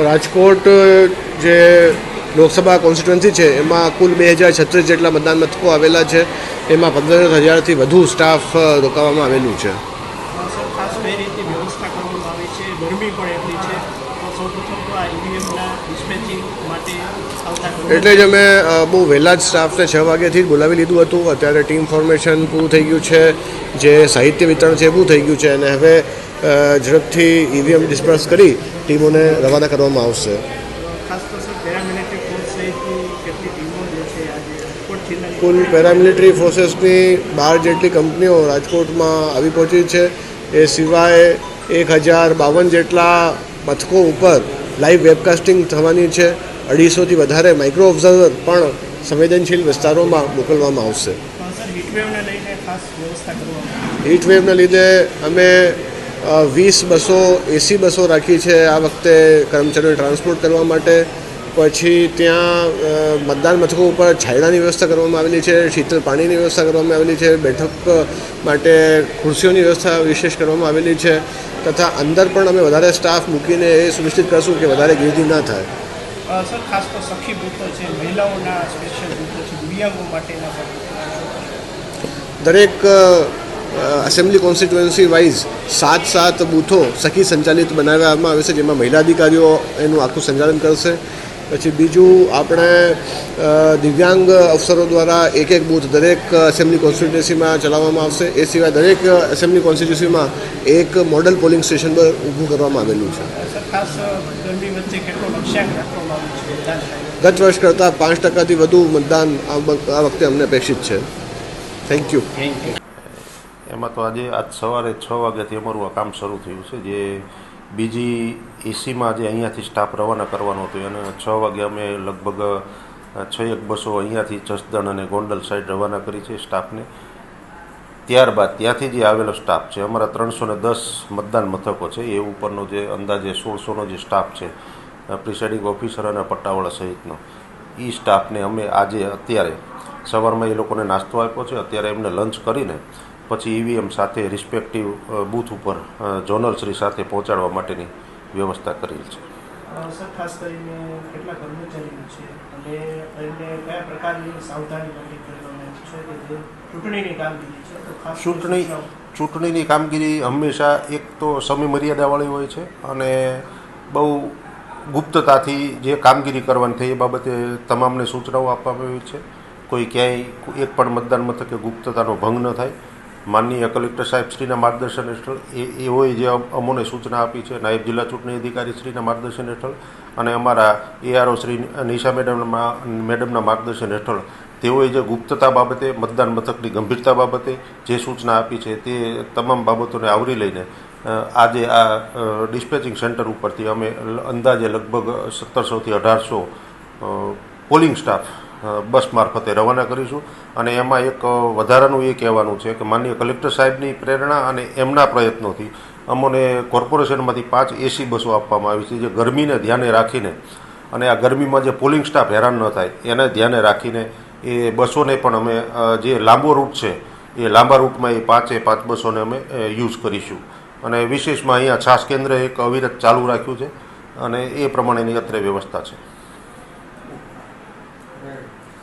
રાજકોટ જે લોકસભા કોન્સ્ટિટ્યુન્સી છે એમાં કુલ 2036 જેટલા મતદાન મથકો આવેલા છે. એમાં 15,000થી વધુ સ્ટાફ રોકાવવામાં આવેલું છે. એટલે જ અમે બહુ વહેલા જ સ્ટાફને 6 વાગ્યાથી જ બોલાવી લીધું હતું. અત્યારે ટીમ ફોર્મેશન પૂરું થઈ ગયું છે, જે સાહિત્ય વિતરણ છે એ પૂરું થઈ ગયું છે અને હવે ઝડપથી ઈવીએમ ડિસ્પર્સ કરી ટીમોને રવાના કરવામાં આવશે. કુલ પેરામિલિટરી ફોર્सेसની 12 જેટલી કંપનીઓ રાજકોટમાં આવી પહોંચી છે. એ સિવાય 1052 જેટલા મથકો ઉપર લાઈવ વેબકાસ્ટિંગ થવાની છે. 250થી વધારે માઇક્રો ઓબ્ઝર્વર પણ સંવેદનશીલ વિસ્તારોમાં મોકલવામાં આવશે. હીટવેવના લીધે અમે 20 બસો એસી બસો રાખી છે આ વખતે કર્મચારીઓને ટ્રાન્સપોર્ટ કરવા માટે. પછી ત્યાં મતદાન મથકો ઉપર છાંયડાની વ્યવસ્થા કરવામાં આવેલી છે, શીતળ પાણીની વ્યવસ્થા કરવામાં આવેલી છે, બેઠક માટે ખુરશીઓની વ્યવસ્થા વિશેષ કરવામાં આવેલી છે. તથા અંદર પણ અમે વધારે સ્ટાફ મૂકીને એ સુનિશ્ચિત કરશું કે વધારે ગીર્દી ન થાય. સર, ખાસ તો સખી બૂથો છે, મહિલાઓના સ્પેશિયલ બૂથો છે, દિવ્યાંગો માટેના દરેક એસેમ્બલી કોન્સ્ટિટ્યુઅન્સી વાઇઝ 7 બૂથો સખી સંચાલિત બનાવવામાં આવે છે, જેમાં મહિલા અધિકારીઓ એનું આખું સંચાલન કરશે. પછી બીજું આપણે દિવ્યાંગ અફસરો દ્વારા એક બૂથ દરેક એસેમ્બલી કોન્સ્ટિટ્યુન્સીમાં ચલાવવામાં આવશે. એ સિવાય દરેક એસેમ્બલી કોન્સ્ટિટ્યુન્સીમાં એક મોડલ પોલિંગ સ્ટેશન પર ઊભું કરવામાં આવેલું છે. ગત વર્ષ કરતાં 5%થી વધુ મતદાન આ વખતે અમને અપેક્ષિત છે. Thank you. એમાં તો આજ સવારે 6 વાગ્યાથી અમારું આ કામ શરૂ થયું છે. જે બીજી એસીમાં જે અહીંયાથી સ્ટાફ રવાના કરવાનો હતો અને 6 વાગે અમે લગભગ 6 બસો અહીંયાથી જસદણ અને ગોંડલ સાઈડ રવાના કરી છે સ્ટાફને. ત્યારબાદ ત્યાંથી જે આવેલો સ્ટાફ છે, અમારા 310 મતદાન મથકો છે, એ ઉપરનો જે અંદાજે 1600નો જે સ્ટાફ છે, પ્રિસાઇડિંગ ઓફિસર અને પટ્ટાવાળા સહિતનો, એ સ્ટાફને અમે આજે અત્યારે સવારમાં એ લોકોને નાસ્તો આપ્યો છે. અત્યારે એમને લંચ કરીને પછી ઈવીએમ સાથે રિસ્પેક્ટિવ બૂથ ઉપર ઝોનલશ્રી સાથે પહોંચાડવા માટેની વ્યવસ્થા કરેલ છે. ખાસ કરીને કેટલા કર્મચારીઓ છે અને કયા પ્રકારની સાવધાની ચૂંટણીની કામગીરી હંમેશા એક તો સમય મર્યાદાવાળી હોય છે અને બહુ ગુપ્તતાથી જે કામગીરી કરવાની થઈ એ બાબતે તમામને સૂચનાઓ આપવામાં આવી છે. કોઈ ક્યાંય એક પણ મતદાન મથકે ગુપ્તતાનો ભંગ ન થાય. માનનીય કલેક્ટર સાહેબ શ્રીના માર્ગદર્શન હેઠળ એઓએ જે અમોને સૂચના આપી છે, નાયબ જિલ્લા ચૂંટણી અધિકારી શ્રીના માર્ગદર્શન હેઠળ અને અમારા એઆરઓ શ્રી નિશા મેડમના માર્ગદર્શન હેઠળ તેઓએ જે ગુપ્તતા બાબતે, મતદાન મથકની ગંભીરતા બાબતે જે સૂચના આપી છે તે તમામ બાબતોને આવરી લઈને આજે આ ડિસ્પેચિંગ સેન્ટર ઉપરથી અમે અંદાજે લગભગ 1700થી 1800 પોલિંગ સ્ટાફ બસ મારફતે રવાના કરીશું. અને એમાં એક વધારાનું એ કહેવાનું છે કે માનનીય કલેક્ટર સાહેબની પ્રેરણા અને એમના પ્રયત્નોથી અમને કોર્પોરેશનમાંથી 5 એસી બસો આપવામાં આવી છે, જે ગરમીને ધ્યાને રાખીને અને આ ગરમીમાં જે પોલિંગ સ્ટાફ હેરાન ન થાય એને ધ્યાને રાખીને એ બસોને પણ અમે જે લાંબો રૂટ છે એ લાંબા રૂટમાં એ 5 બસોને અમે યુઝ કરીશું. અને વિશેષમાં અહીંયા છાસ કેન્દ્ર એક અવિરત ચાલુ રાખ્યું છે અને એ પ્રમાણેની અત્રે વ્યવસ્થા છે.